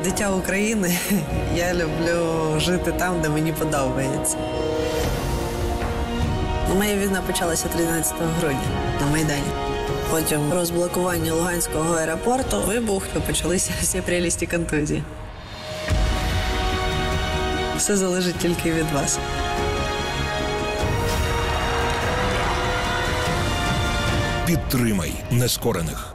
дитя України. Я люблю жити там, де мені подобається. Моя війна почалася 13 грудня на Майдані. Потім розблокування Луганського аеропорту, вибух, і почалися всі прелісті контузії. Все залежить тільки від вас. Підтримай нескорених.